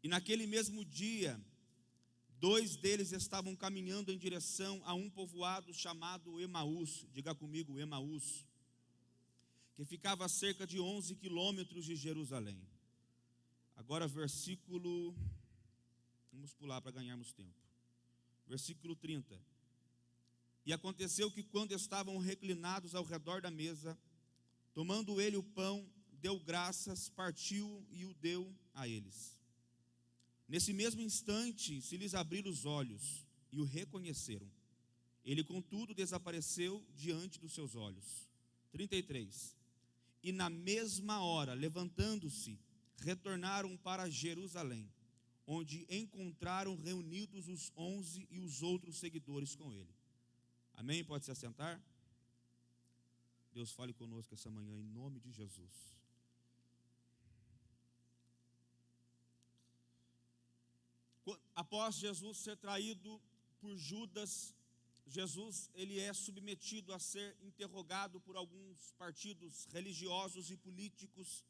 E naquele mesmo dia, 2 deles estavam caminhando em direção a um povoado chamado Emaús. Diga comigo, Emaús, que ficava a cerca de 11 quilômetros de Jerusalém. Agora versículo, vamos pular para ganharmos tempo. Versículo 30. E aconteceu que quando estavam reclinados ao redor da mesa, tomando ele o pão, deu graças, partiu e o deu a eles. Nesse mesmo instante se lhes abriram os olhos e o reconheceram. Ele, contudo, desapareceu diante dos seus olhos. 33. E na mesma hora, levantando-se, retornaram para Jerusalém, onde encontraram reunidos os 11 e os outros seguidores com ele. Amém? Pode se assentar? Deus fale conosco essa manhã, em nome de Jesus. Após Jesus ser traído por Judas, Jesus ele é submetido a ser interrogado por alguns partidos religiosos e políticos,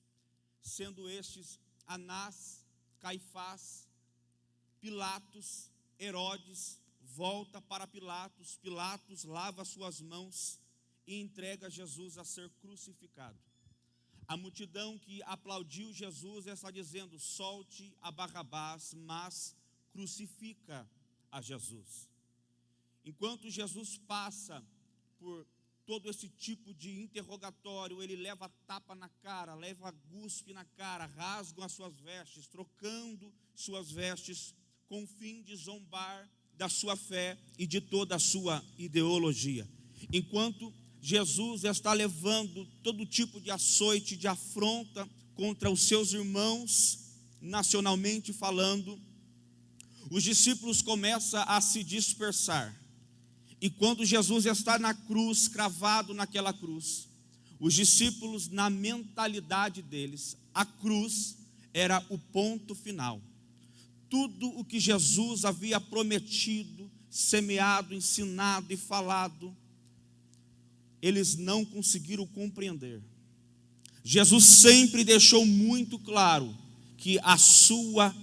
sendo estes Anás, Caifás, Pilatos, Herodes. Volta para Pilatos, Pilatos lava suas mãos e entrega Jesus a ser crucificado. A multidão que aplaudiu Jesus está dizendo: solte a Barrabás, mas crucifica a Jesus. Enquanto Jesus passa por todo esse tipo de interrogatório, ele leva tapa na cara, leva guspe na cara, rasgam as suas vestes, trocando suas vestes com o fim de zombar da sua fé e de toda a sua ideologia. Enquanto Jesus está levando todo tipo de açoite, de afronta contra os seus irmãos, nacionalmente falando, os discípulos começam a se dispersar. E quando Jesus está na cruz, cravado naquela cruz, os discípulos, na mentalidade deles, a cruz era o ponto final. Tudo o que Jesus havia prometido, semeado, ensinado e falado, eles não conseguiram compreender. Jesus sempre deixou muito claro que a sua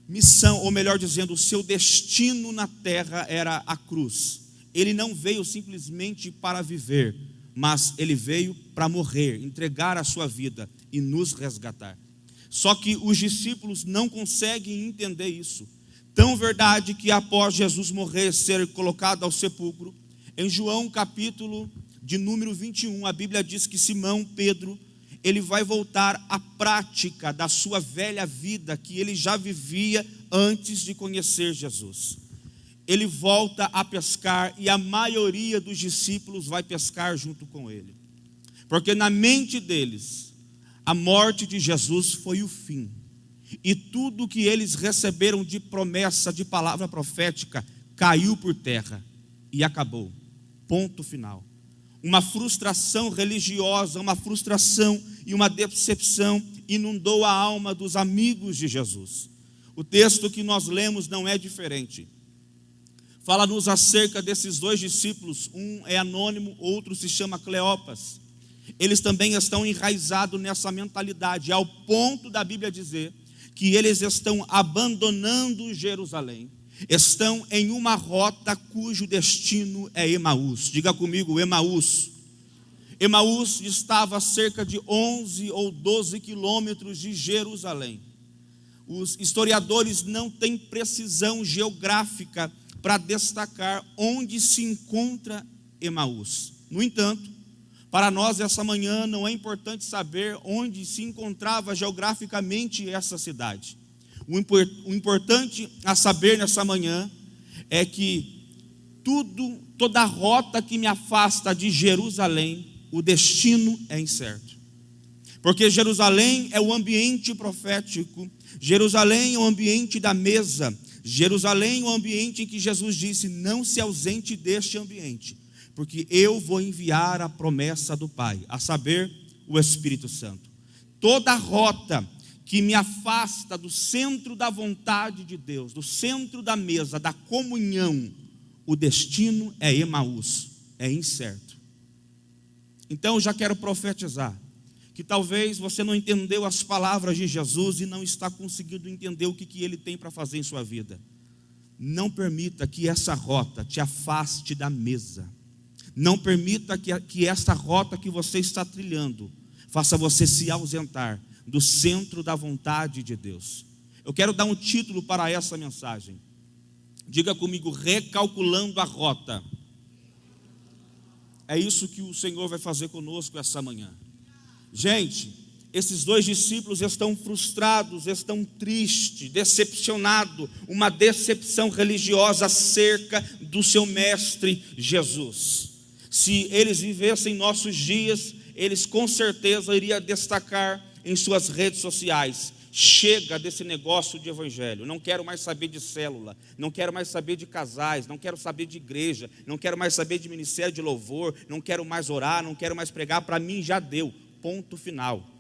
missão, ou melhor dizendo, o seu destino na terra era a cruz. Ele não veio simplesmente para viver, mas ele veio para morrer, entregar a sua vida e nos resgatar. Só que os discípulos não conseguem entender isso. Tão verdade que após Jesus morrer, ser colocado ao sepulcro, em João capítulo de número 21, a Bíblia diz que Simão Pedro, ele vai voltar à prática da sua velha vida que ele já vivia antes de conhecer Jesus. Ele volta a pescar e a maioria dos discípulos vai pescar junto com ele. Porque na mente deles, a morte de Jesus foi o fim. E tudo que eles receberam de promessa, de palavra profética, caiu por terra e acabou. Ponto final. Uma frustração religiosa, uma frustração e uma decepção inundou a alma dos amigos de Jesus. O texto que nós lemos não é diferente. Fala-nos acerca desses 2 discípulos, um é anônimo, outro se chama Cleopas. Eles também estão enraizados nessa mentalidade, ao ponto da Bíblia dizer que eles estão abandonando Jerusalém, estão em uma rota cujo destino é Emaús. Diga comigo, Emaús. Emaús estava a cerca de 11 ou 12 quilômetros de Jerusalém. Os historiadores não têm precisão geográfica para destacar onde se encontra Emaús. No entanto, para nós essa manhã não é importante saber onde se encontrava geograficamente essa cidade. O importante a saber nessa manhã é que toda a rota que me afasta de Jerusalém, o destino é incerto. Porque Jerusalém é o ambiente profético, Jerusalém é o ambiente da mesa, Jerusalém é o ambiente em que Jesus disse: não se ausente deste ambiente, porque eu vou enviar a promessa do Pai, a saber, o Espírito Santo. Toda rota que me afasta do centro da vontade de Deus, do centro da mesa, da comunhão, o destino é Emaús, é incerto. Então eu já quero profetizar que talvez você não entendeu as palavras de Jesus e não está conseguindo entender o que Ele tem para fazer em sua vida. Não permita que essa rota te afaste da mesa. Não permita que essa rota que você está trilhando faça você se ausentar do centro da vontade de Deus. Eu quero dar um título para essa mensagem. Diga comigo: recalculando a rota. É isso que o Senhor vai fazer conosco essa manhã. Gente, esses dois discípulos estão frustrados, estão tristes, decepcionados, uma decepção religiosa acerca do seu mestre Jesus. Se eles vivessem nossos dias, eles com certeza iriam destacar em suas redes sociais: chega desse negócio de evangelho, não quero mais saber de célula, não quero mais saber de casais, não quero saber de igreja, não quero mais saber de ministério de louvor, não quero mais orar, não quero mais pregar, para mim já deu, ponto final.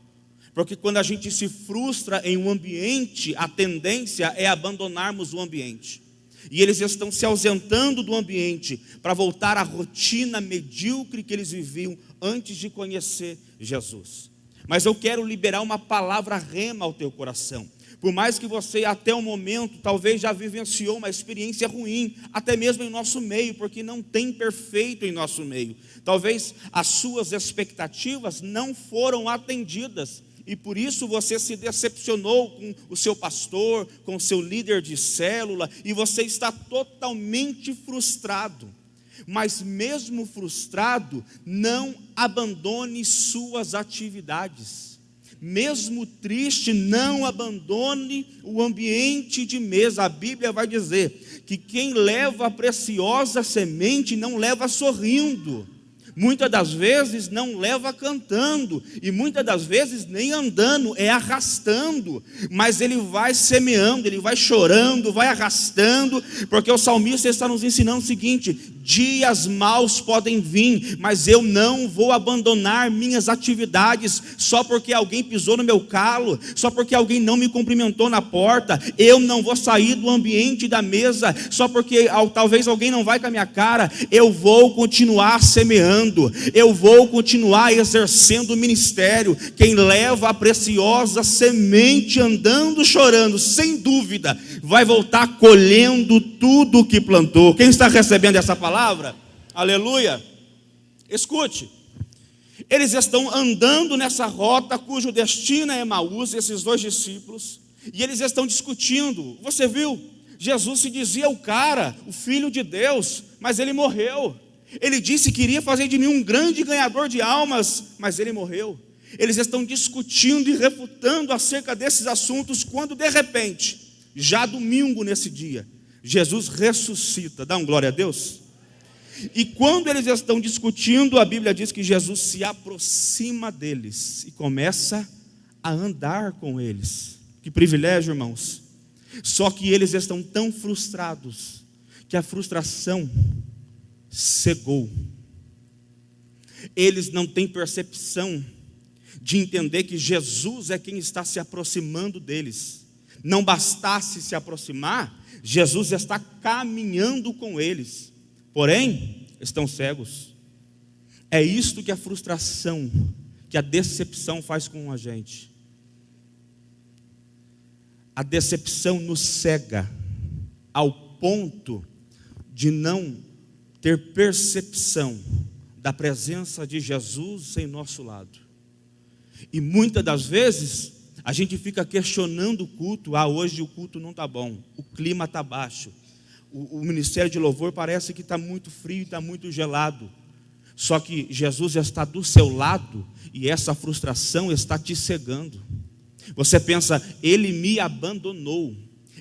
Porque quando a gente se frustra em um ambiente, a tendência é abandonarmos o ambiente. E eles estão se ausentando do ambiente para voltar à rotina medíocre que eles viviam antes de conhecer Jesus. Mas eu quero liberar uma palavra rema ao teu coração. Por mais que você até o momento talvez já vivenciou uma experiência ruim, até mesmo em nosso meio, porque não tem perfeito em nosso meio. Talvez as suas expectativas não foram atendidas, e por isso você se decepcionou com o seu pastor, com o seu líder de célula, e você está totalmente frustrado. Mas mesmo frustrado, não abandone suas atividades. Mesmo triste, não abandone o ambiente de mesa. A Bíblia vai dizer que quem leva a preciosa semente não leva sorrindo. Muitas das vezes não leva cantando, e muitas das vezes nem andando, é arrastando, mas ele vai semeando, ele vai chorando, vai arrastando, porque o salmista está nos ensinando o seguinte: dias maus podem vir, mas eu não vou abandonar minhas atividades, só porque alguém pisou no meu calo, só porque alguém não me cumprimentou na porta, eu não vou sair do ambiente da mesa, só porque talvez alguém não vai com a minha cara, eu vou continuar semeando. Eu vou continuar exercendo o ministério. Quem leva a preciosa semente andando chorando, sem dúvida, vai voltar colhendo tudo o que plantou. Quem está recebendo essa palavra? Aleluia! Escute, eles estão andando nessa rota cujo destino é Emaús, esses dois discípulos, e eles estão discutindo. Você viu? Jesus se dizia o cara, o Filho de Deus, mas ele morreu. Ele disse que iria fazer de mim um grande ganhador de almas, mas ele morreu. Eles estão discutindo e refutando acerca desses assuntos, quando de repente, já domingo nesse dia, Jesus ressuscita. Dá um glória a Deus. E quando eles estão discutindo, a Bíblia diz que Jesus se aproxima deles e começa a andar com eles. Que privilégio, irmãos. Só que eles estão tão frustrados que a frustração cegou. Eles não têm percepção de entender que Jesus é quem está se aproximando deles. Não bastasse se aproximar, Jesus está caminhando com eles. Porém, estão cegos. É isto que a frustração, que a decepção faz com a gente. A decepção nos cega ao ponto de não ter percepção da presença de Jesus em nosso lado. E muitas das vezes a gente fica questionando o culto. Hoje o culto não está bom, o clima está baixo, o ministério de louvor parece que está muito frio, está muito gelado. Só que Jesus está do seu lado e essa frustração está te cegando. Você pensa: ele me abandonou,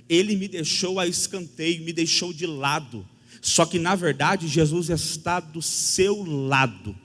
ele me deixou a escanteio, me deixou de lado. Só que na verdade Jesus está do seu lado.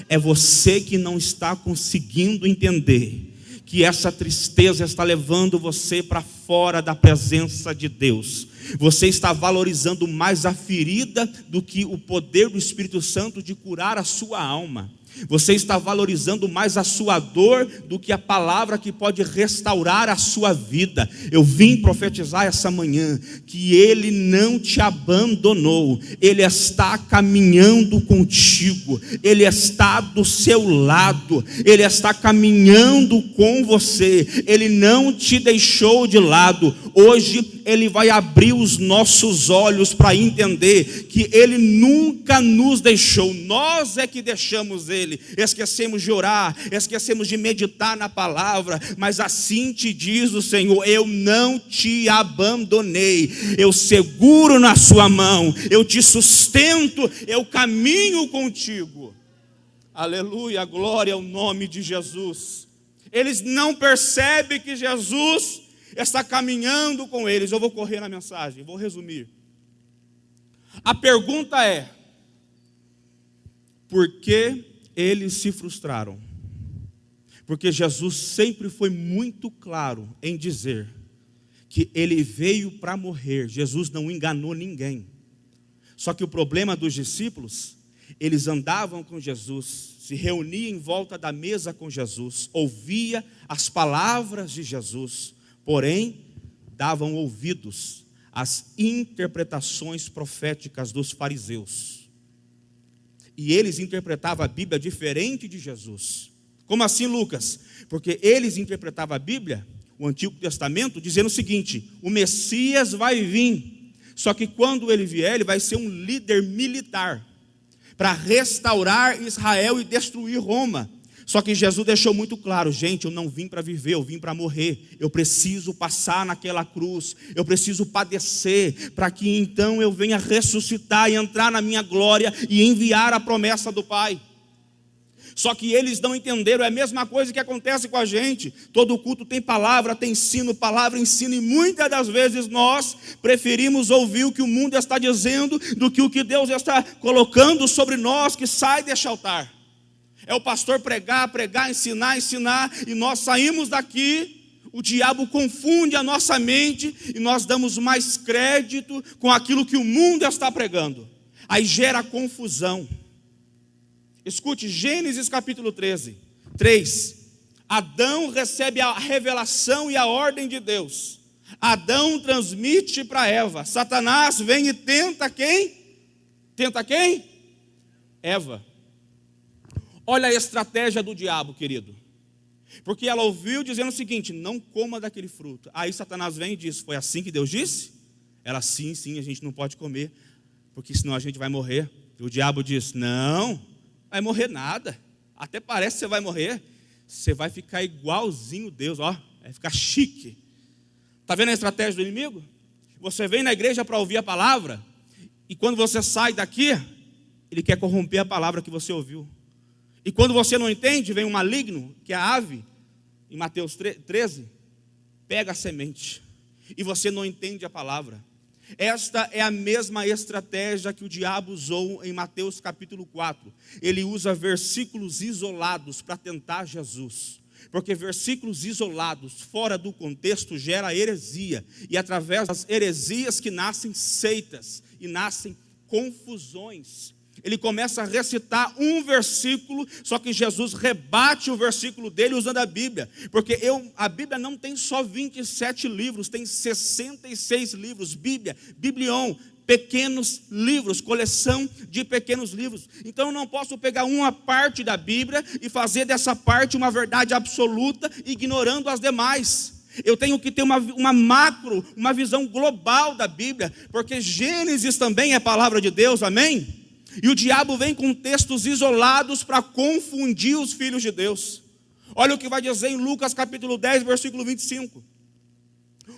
É você que não está conseguindo entender que essa tristeza está levando você para fora da presença de Deus. Você está valorizando mais a ferida do que o poder do Espírito Santo de curar a sua alma. Você está valorizando mais a sua dor do que a palavra que pode restaurar a sua vida. Eu vim profetizar essa manhã que Ele não te abandonou. Ele está caminhando contigo. Ele está do seu lado. Ele está caminhando com você. Ele não te deixou de lado. Hoje Ele vai abrir os nossos olhos para entender que Ele nunca nos deixou. Nós é que deixamos Ele. Esquecemos de orar, esquecemos de meditar na palavra, mas assim te diz o Senhor: eu não te abandonei, eu seguro na sua mão, eu te sustento, eu caminho contigo. Aleluia, glória ao nome de Jesus. Eles não percebem que Jesus está caminhando com eles. Eu vou correr na mensagem, vou resumir. A pergunta é: por que eles se frustraram? Porque Jesus sempre foi muito claro em dizer que Ele veio para morrer. Jesus não enganou ninguém. Só que o problema dos discípulos, eles andavam com Jesus, se reuniam em volta da mesa com Jesus, ouvia as palavras de Jesus, porém davam ouvidos às interpretações proféticas dos fariseus. E eles interpretavam a Bíblia diferente de Jesus. Como assim, Lucas? Porque eles interpretavam a Bíblia, o Antigo Testamento, dizendo o seguinte: o Messias vai vir, só que quando ele vier, ele vai ser um líder militar, para restaurar Israel e destruir Roma. Só que Jesus deixou muito claro: gente, eu não vim para viver, eu vim para morrer. Eu preciso passar naquela cruz, eu preciso padecer, para que então eu venha ressuscitar e entrar na minha glória e enviar a promessa do Pai. Só que eles não entenderam. É a mesma coisa que acontece com a gente. Todo culto tem palavra, tem ensino, palavra, ensino, e muitas das vezes nós preferimos ouvir o que o mundo está dizendo do que o que Deus está colocando sobre nós, que sai deste altar. É o pastor pregar, ensinar, e nós saímos daqui, o diabo confunde a nossa mente e nós damos mais crédito com aquilo que o mundo está pregando. Aí gera confusão. Escute, Gênesis capítulo 13, 3. Adão recebe a revelação e a ordem de Deus. Adão transmite para Eva. Satanás vem e tenta quem? Tenta quem? Eva. Olha a estratégia do diabo, querido. Porque ela ouviu dizendo o seguinte: não coma daquele fruto. Aí Satanás vem e diz: foi assim que Deus disse? Ela: sim, a gente não pode comer, porque senão a gente vai morrer. E o diabo diz: não, vai morrer nada. Até parece que você vai morrer. Você vai ficar igualzinho Deus, ó, vai ficar chique. Está vendo a estratégia do inimigo? Você vem na igreja para ouvir a palavra, e quando você sai daqui, ele quer corromper a palavra que você ouviu. E quando você não entende, vem um maligno, que é a ave, em Mateus 13, pega a semente, e você não entende a palavra. Esta é a mesma estratégia que o diabo usou em Mateus capítulo 4. Ele usa versículos isolados para tentar Jesus. Porque versículos isolados, fora do contexto, gera heresia. E através das heresias que nascem seitas e nascem confusões. Ele começa a recitar um versículo, só que Jesus rebate o versículo dele usando a Bíblia. Porque a Bíblia não tem só 27 livros, tem 66 livros. Bíblia, Biblion, pequenos livros, coleção de pequenos livros. Então eu não posso pegar uma parte da Bíblia e fazer dessa parte uma verdade absoluta, ignorando as demais. Eu tenho que ter uma macro, uma visão global da Bíblia, porque Gênesis também é palavra de Deus, amém? E o diabo vem com textos isolados para confundir os filhos de Deus. Olha o que vai dizer em Lucas capítulo 10, versículo 25.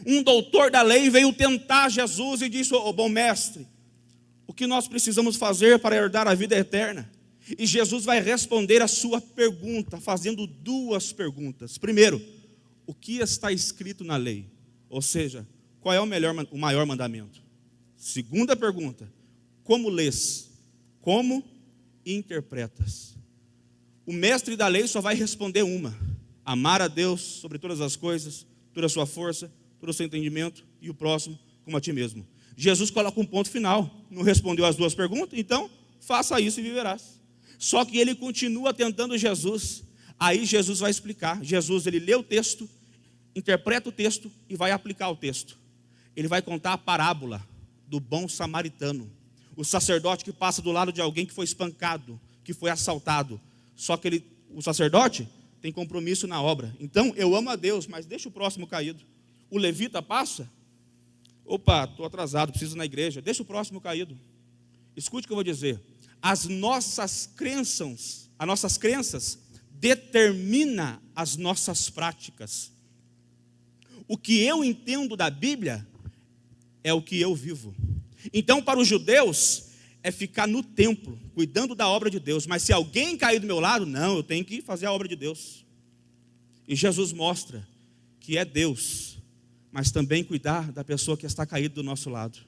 Um doutor da lei veio tentar Jesus e disse: bom mestre, o que nós precisamos fazer para herdar a vida eterna? E Jesus vai responder a sua pergunta, fazendo duas perguntas. Primeiro, o que está escrito na lei? Ou seja, qual é o maior mandamento? Segunda pergunta, como lês? Como interpretas? O mestre da lei só vai responder uma: amar a Deus sobre todas as coisas, toda a sua força, todo o seu entendimento, e o próximo como a ti mesmo. Jesus coloca um ponto final. Não respondeu as duas perguntas? Então, faça isso e viverás. Só que ele continua tentando Jesus. Aí Jesus vai explicar. Jesus, ele lê o texto, interpreta o texto e vai aplicar o texto. Ele vai contar a parábola do bom samaritano. O sacerdote que passa do lado de alguém que foi espancado, que foi assaltado. Só que o sacerdote tem compromisso na obra. Então, eu amo a Deus, mas deixa o próximo caído. O levita passa. Opa, estou atrasado, preciso ir na igreja. Deixa o próximo caído. Escute o que eu vou dizer. As nossas crenças determinam as nossas práticas. O que eu entendo da Bíblia é o que eu vivo. Então, para os judeus, é ficar no templo, cuidando da obra de Deus. Mas se alguém cair do meu lado, não, eu tenho que fazer a obra de Deus. E Jesus mostra que é Deus, mas também cuidar da pessoa que está caída do nosso lado.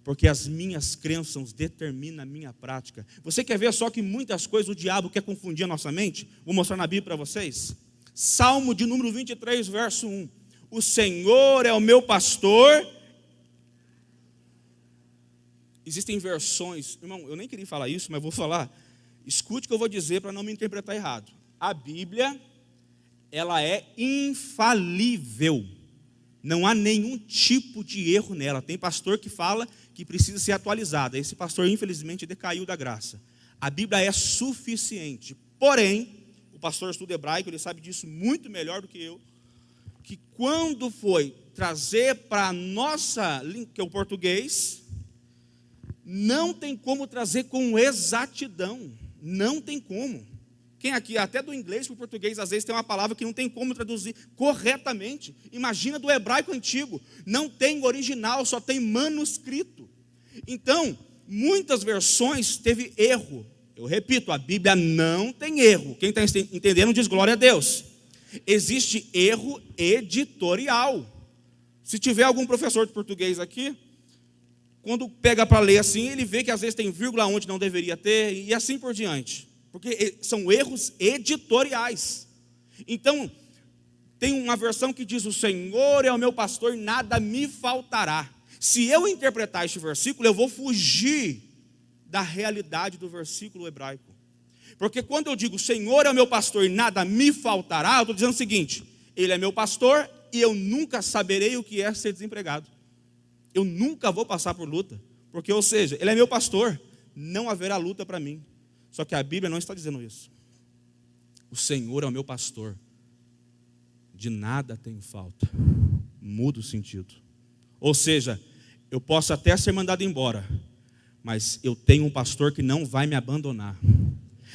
Porque as minhas crenças determinam a minha prática. Você quer ver só que muitas coisas o diabo quer confundir a nossa mente? Vou mostrar na Bíblia para vocês. Salmo de número 23, verso 1. O Senhor é o meu pastor. Existem versões, irmão, eu nem queria falar isso, mas vou falar. Escute o que eu vou dizer para não me interpretar errado. A Bíblia, ela é infalível. Não há nenhum tipo de erro nela. Tem pastor que fala que precisa ser atualizada. Esse pastor, infelizmente, decaiu da graça. A Bíblia é suficiente. Porém, o pastor estuda hebraico, ele sabe disso muito melhor do que eu, que quando foi trazer para a nossa língua, que é o português, não tem como trazer com exatidão. Não tem como. Quem aqui, até do inglês para o português, às vezes tem uma palavra que não tem como traduzir corretamente. Imagina do hebraico antigo. Não tem original, só tem manuscrito. Então, muitas versões teve erro. Eu repito, a Bíblia não tem erro. Quem está entendendo diz glória a Deus. Existe erro editorial. Se tiver algum professor de português aqui, quando pega para ler assim, ele vê que às vezes tem vírgula onde não deveria ter, e assim por diante. Porque são erros editoriais. Então, tem uma versão que diz: o Senhor é o meu pastor, nada me faltará. Se eu interpretar este versículo, eu vou fugir da realidade do versículo hebraico. Porque quando eu digo: o Senhor é o meu pastor e nada me faltará, eu estou dizendo o seguinte: Ele é meu pastor e eu nunca saberei o que é ser desempregado. Eu nunca vou passar por luta. Porque, ou seja, Ele é meu pastor, não haverá luta para mim. Só que a Bíblia não está dizendo isso. O Senhor é o meu pastor, de nada tenho falta. Muda o sentido. Ou seja, eu posso até ser mandado embora, mas eu tenho um pastor que não vai me abandonar.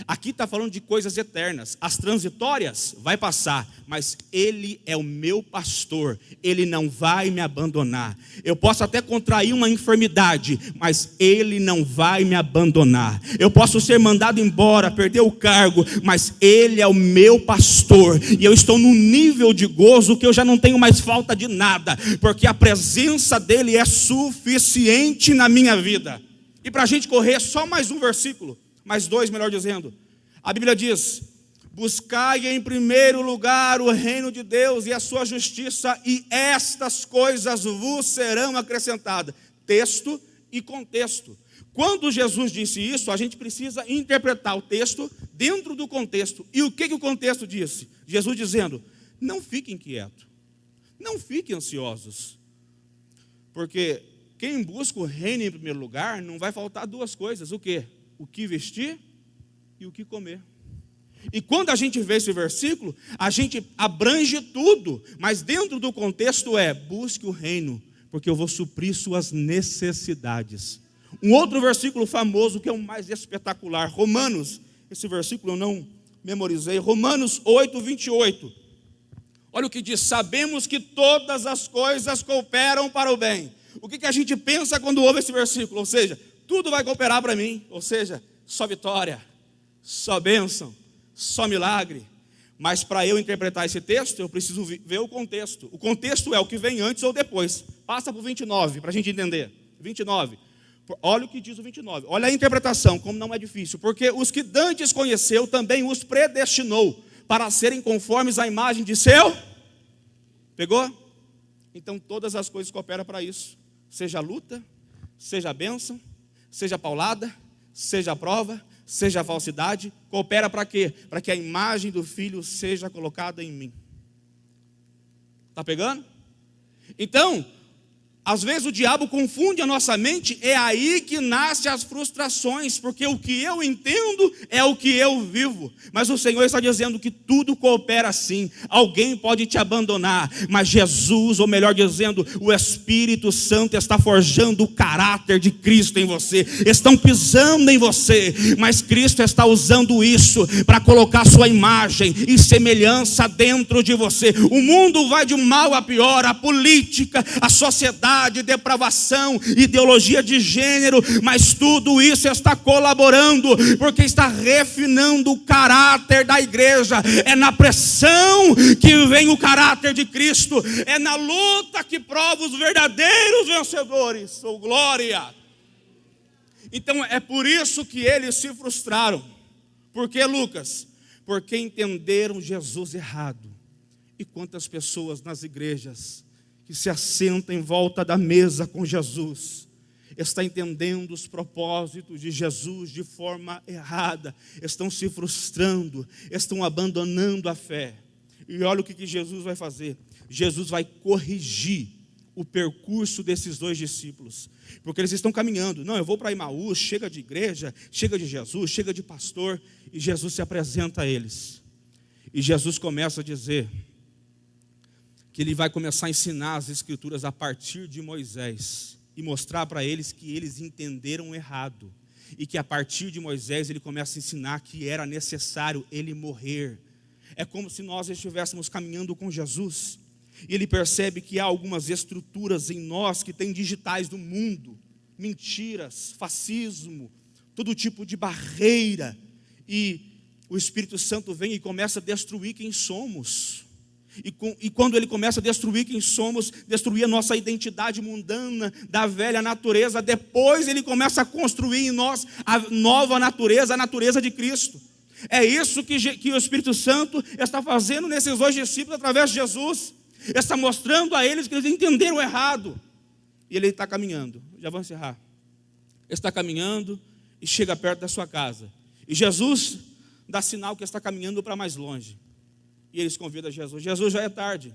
Aqui está falando de coisas eternas. As transitórias vai passar, mas Ele é o meu pastor. Ele não vai me abandonar. Eu posso até contrair uma enfermidade, mas Ele não vai me abandonar. Eu posso ser mandado embora, perder o cargo, mas Ele é o meu pastor. E eu estou num nível de gozo que eu já não tenho mais falta de nada, porque a presença dEle é suficiente na minha vida. E para a gente correr, só mais um versículo. Mais dois, melhor dizendo. A Bíblia diz: buscai em primeiro lugar o reino de Deus e a sua justiça, e estas coisas vos serão acrescentadas. Texto e contexto. Quando Jesus disse isso, a gente precisa interpretar o texto dentro do contexto. E o que o contexto disse? Jesus dizendo: não fiquem quietos, não fiquem ansiosos, porque quem busca o reino em primeiro lugar, não vai faltar duas coisas. O quê? O que vestir e o que comer. E quando a gente vê esse versículo, a gente abrange tudo, mas dentro do contexto é: busque o reino, porque eu vou suprir suas necessidades. Um outro versículo famoso, que é o mais espetacular, Romanos, esse versículo eu não memorizei, Romanos 8, 28. Olha o que diz: sabemos que todas as coisas cooperam para o bem. O que a gente pensa quando ouve esse versículo? Ou seja, tudo vai cooperar para mim, ou seja, só vitória, só bênção, só milagre. Mas para eu interpretar esse texto, eu preciso ver o contexto. O contexto é o que vem antes ou depois. Passa para o 29, para a gente entender. 29. Olha o que diz o 29. Olha a interpretação, como não é difícil. Porque os que dantes conheceu, também os predestinou para serem conformes à imagem de seu. Pegou? Então todas as coisas cooperam para isso. Seja luta, seja bênção, seja paulada, seja prova, seja a falsidade, coopera para quê? Para que a imagem do Filho seja colocada em mim. Está pegando? Então, às vezes o diabo confunde a nossa mente, é aí que nascem as frustrações, porque o que eu entendo é o que eu vivo. Mas o Senhor está dizendo que tudo coopera assim. Alguém pode te abandonar, mas Jesus, ou melhor dizendo, o Espírito Santo está forjando o caráter de Cristo em você. Estão pisando em você, mas Cristo está usando isso para colocar sua imagem e semelhança dentro de você. O mundo vai de mal a pior, a política, a sociedade, depravação, ideologia de gênero, mas tudo isso está colaborando, porque está refinando o caráter da igreja. É na pressão que vem o caráter de Cristo, é na luta que prova os verdadeiros vencedores. Oh, glória! Então é por isso que eles se frustraram. Por que, Lucas? Porque entenderam Jesus errado. E quantas pessoas nas igrejas que se assenta em volta da mesa com Jesus, está entendendo os propósitos de Jesus de forma errada, estão se frustrando, estão abandonando a fé. E olha o que Jesus vai fazer. Jesus vai corrigir o percurso desses dois discípulos, porque eles estão caminhando. Não, eu vou para Emaús, chega de igreja, chega de Jesus, chega de pastor. E Jesus se apresenta a eles. E Jesus começa a dizer que ele vai começar a ensinar as escrituras a partir de Moisés e mostrar para eles que eles entenderam errado, e que a partir de Moisés ele começa a ensinar que era necessário ele morrer. É como se nós estivéssemos caminhando com Jesus, e ele percebe que há algumas estruturas em nós que têm digitais do mundo, mentiras, fascismo, todo tipo de barreira, e o Espírito Santo vem e começa a destruir quem somos. E quando ele começa a destruir quem somos, destruir a nossa identidade mundana da velha natureza, depois ele começa a construir em nós a nova natureza, a natureza de Cristo. É isso que o Espírito Santo está fazendo nesses dois discípulos através de Jesus. Está mostrando a eles que eles entenderam errado. E ele está caminhando, já vou encerrar. Ele está caminhando e chega perto da sua casa. E Jesus dá sinal que está caminhando para mais longe. E eles convidam Jesus. Jesus, já é tarde,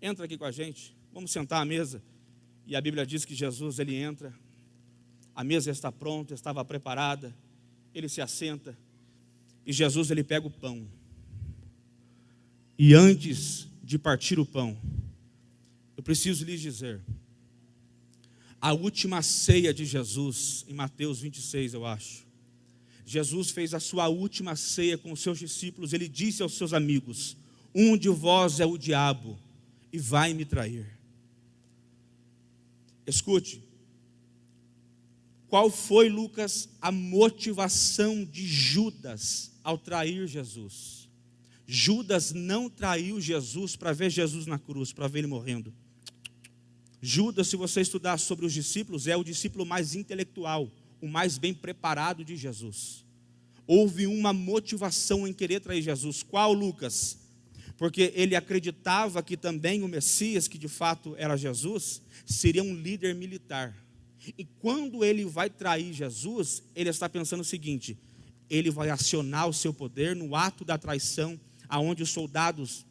entra aqui com a gente, vamos sentar à mesa. E a Bíblia diz que Jesus, ele entra, a mesa está pronta, estava preparada, ele se assenta, e Jesus, ele pega o pão. E antes de partir o pão, eu preciso lhes dizer, a última ceia de Jesus, em Mateus 26, eu acho, Jesus fez a sua última ceia com os seus discípulos. Ele disse aos seus amigos: um de vós é o diabo e vai me trair. Escute, qual foi, Lucas, a motivação de Judas ao trair Jesus? Judas não traiu Jesus para ver Jesus na cruz, para ver ele morrendo. Judas, se você estudar sobre os discípulos, é o discípulo mais intelectual, o mais bem preparado de Jesus. Houve uma motivação em querer trair Jesus. Qual, Lucas? Porque ele acreditava que também o Messias, que de fato era Jesus, seria um líder militar. E quando ele vai trair Jesus, ele está pensando o seguinte: ele vai acionar o seu poder no ato da traição, aonde os soldados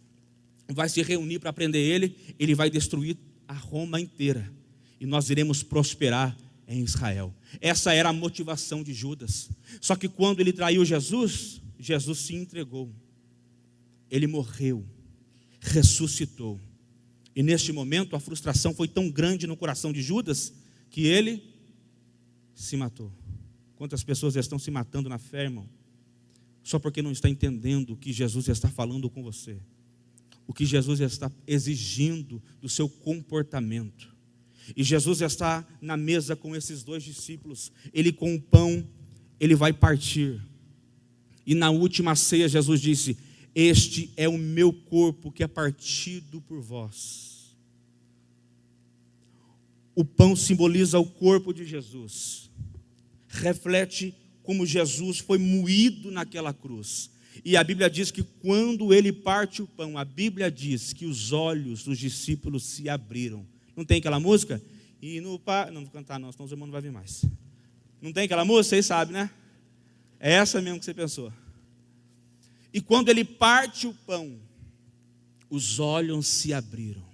vão se reunir para prender ele vai destruir a Roma inteira. E nós iremos prosperar em Israel. Essa era a motivação de Judas. Só que quando ele traiu Jesus, Jesus se entregou. Ele morreu, ressuscitou. E neste momento a frustração foi tão grande no coração de Judas que ele se matou. Quantas pessoas estão se matando na fé, irmão? Só porque não está entendendo o que Jesus está falando com você, o que Jesus está exigindo do seu comportamento. E Jesus está na mesa com esses dois discípulos. Ele com o pão, ele vai partir. E na última ceia Jesus disse: este é o meu corpo que é partido por vós. O pão simboliza o corpo de Jesus. Reflete como Jesus foi moído naquela cruz. E a Bíblia diz que quando ele parte o pão, a Bíblia diz que os olhos dos discípulos se abriram. Não tem aquela música? E no não vou cantar não, senão os irmãos não vão vir mais. Não tem aquela música? Vocês sabem, né? É essa mesmo que você pensou. E quando ele parte o pão, os olhos se abriram.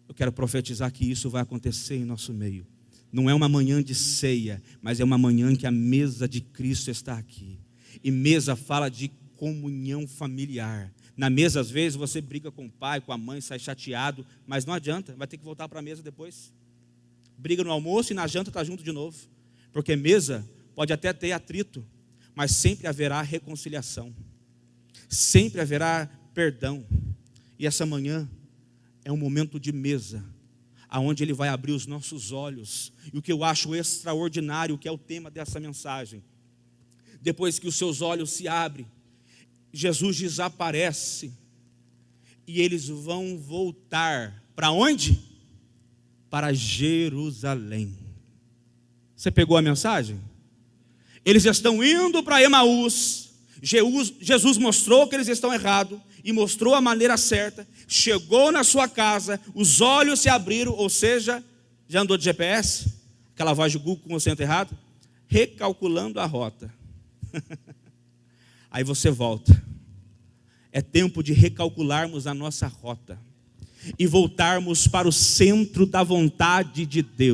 Eu quero profetizar que isso vai acontecer em nosso meio. Não é uma manhã de ceia, mas é uma manhã que a mesa de Cristo está aqui. E mesa fala de comunhão familiar. Na mesa, às vezes, você briga com o pai, com a mãe, sai chateado, mas não adianta, vai ter que voltar para a mesa depois. Briga no almoço e na janta está junto de novo. Porque mesa pode até ter atrito, mas sempre haverá reconciliação. Sempre haverá perdão. E essa manhã é um momento de mesa, aonde Ele vai abrir os nossos olhos. E o que eu acho extraordinário, que é o tema dessa mensagem, depois que os seus olhos se abrem, Jesus desaparece, e eles vão voltar, para onde? Para Jerusalém. Você pegou a mensagem? Eles estão indo para Emaús. Jesus mostrou que eles estão errados, e mostrou a maneira certa. Chegou na sua casa, os olhos se abriram, ou seja, já andou de GPS? Aquela voz de Google com o centro errado? Recalculando a rota. Aí você volta. É tempo de recalcularmos a nossa rota e voltarmos para o centro da vontade de Deus.